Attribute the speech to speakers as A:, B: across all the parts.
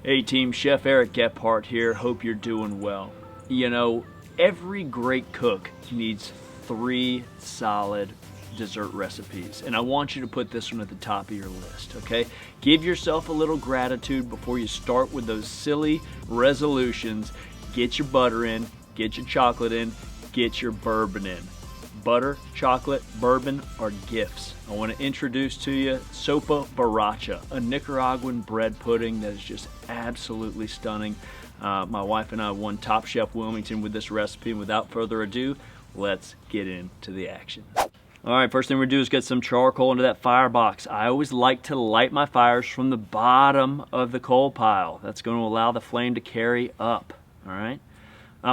A: Hey team, Chef Eric Gephardt here. Hope you're doing well. You know, every great cook needs 3 solid dessert recipes, and I want you to put this one at the top of your list, okay? Give yourself a little gratitude before you start with those silly resolutions. Get your butter in, get your chocolate in, get your bourbon in. Butter, chocolate, bourbon are gifts. I want to introduce to you Sopa Baracha, a Nicaraguan bread pudding that is just absolutely stunning. My wife and I won Top Chef Wilmington with this recipe, and without further ado, let's get into the action. All right, first thing we're gonna do is get some charcoal into that firebox. I always like to light my fires from the bottom of the coal pile. That's going to allow the flame to carry up, all right?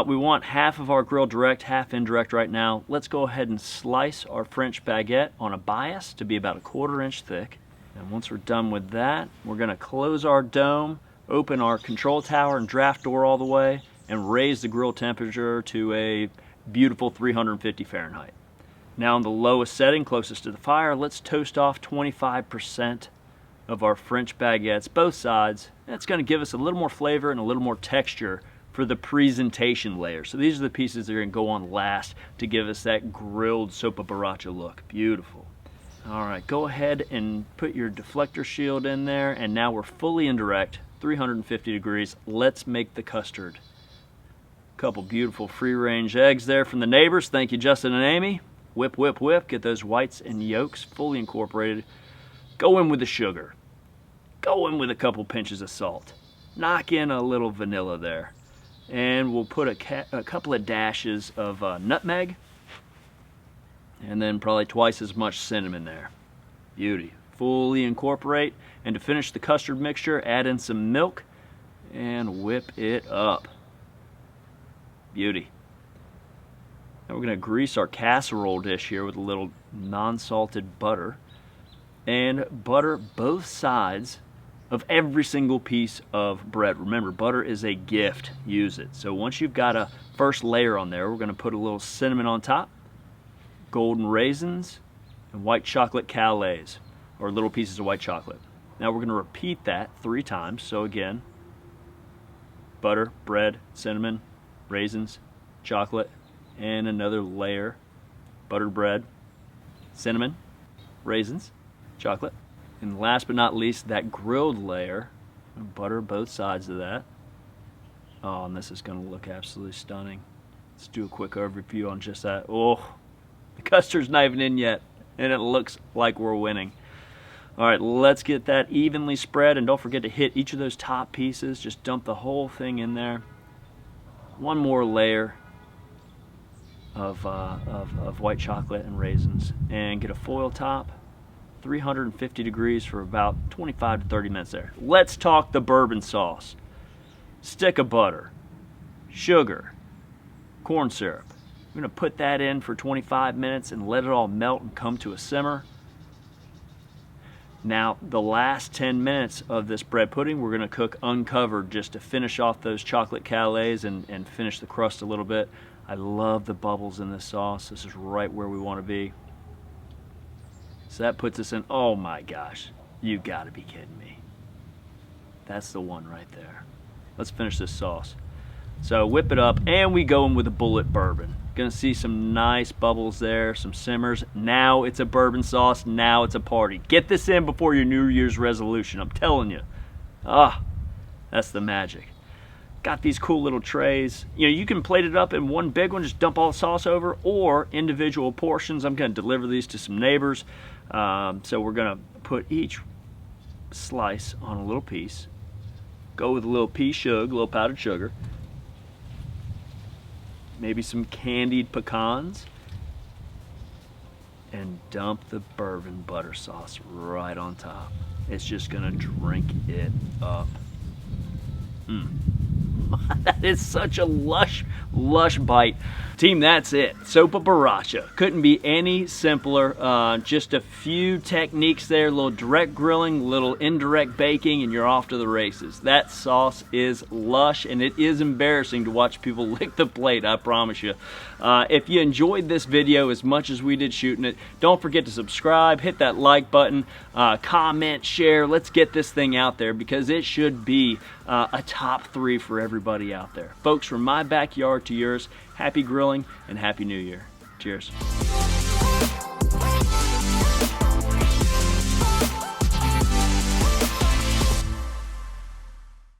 A: We want half of our grill direct, half indirect right now. Let's go ahead and slice our French baguette on a bias to be about a 1/4 inch thick. And once we're done with that, we're gonna close our dome, open our control tower and draft door all the way, and raise the grill temperature to a beautiful 350 Fahrenheit. Now on the lowest setting, closest to the fire, let's toast off 25% of our French baguettes, both sides. That's gonna give us a little more flavor and a little more texture for the presentation layer. So these are the pieces that are going to go on last to give us that grilled Sopa Baracha look. Beautiful. All right, go ahead and put your deflector shield in there, and now we're fully indirect, 350 degrees. Let's make the custard. Couple beautiful free-range eggs there from the neighbors. Thank you, Justin and Amy. Whip, whip, whip. Get those whites and yolks fully incorporated. Go in with the sugar. Go in with a couple pinches of salt. Knock in a little vanilla there. And we'll put a couple of dashes of nutmeg, and then probably twice as much cinnamon there. Beauty. Fully incorporate, and to finish the custard mixture, add in some milk and whip it up. Beauty. Now we're going to grease our casserole dish here with a little non-salted butter, and butter both sides of every single piece of bread. Remember, butter is a gift. Use it. So once you've got a first layer on there, we're going to put a little cinnamon on top, golden raisins, and white chocolate calais, or little pieces of white chocolate. Now we're going to repeat that 3 times. So again, butter, bread, cinnamon, raisins, chocolate, and another layer. Buttered bread, cinnamon, raisins, chocolate. And last but not least, that grilled layer. Butter both sides of that. Oh, and this is going to look absolutely stunning. Let's do a quick overview on just that. Oh, the custard's not even in yet, and it looks like we're winning. All right, let's get that evenly spread, and don't forget to hit each of those top pieces. Just dump the whole thing in there. One more layer of white chocolate and raisins, and get a foil top. 350 degrees for about 25 to 30 minutes there. Let's talk the bourbon sauce. Stick of butter, sugar, corn syrup. We're going to put that in for 25 minutes and let it all melt and come to a simmer. Now, the last 10 minutes of this bread pudding, we're going to cook uncovered just to finish off those chocolate calais and finish the crust a little bit. I love the bubbles in this sauce. This is right where we want to be. So that puts us in, oh my gosh, you gotta be kidding me. That's the one right there. Let's finish this sauce. So whip it up, and we go in with a bullet bourbon. Gonna see some nice bubbles there, some simmers. Now it's a bourbon sauce, now it's a party. Get this in before your New Year's resolution, I'm telling you. Ah, that's the magic. Got these cool little trays. You know, you can plate it up in one big one, just dump all the sauce over, or individual portions. I'm gonna deliver these to some neighbors. So we're gonna put each slice on a little piece. Go with a little pea sugar, a little powdered sugar. Maybe some candied pecans. And dump the bourbon butter sauce right on top. It's just gonna drink it up. That is such a lush bite. Team, that's it. Sopa Baracha. Couldn't be any simpler. Just a few techniques there, a little direct grilling, little indirect baking, and you're off to the races. That sauce is lush, and it is embarrassing to watch people lick the plate, I promise you. If you enjoyed this video as much as we did shooting it, don't forget to subscribe, hit that like button, comment, share. Let's get this thing out there because it should be a top 3 for everybody out there. Folks, from my backyard to yours, happy grilling and happy new year. Cheers.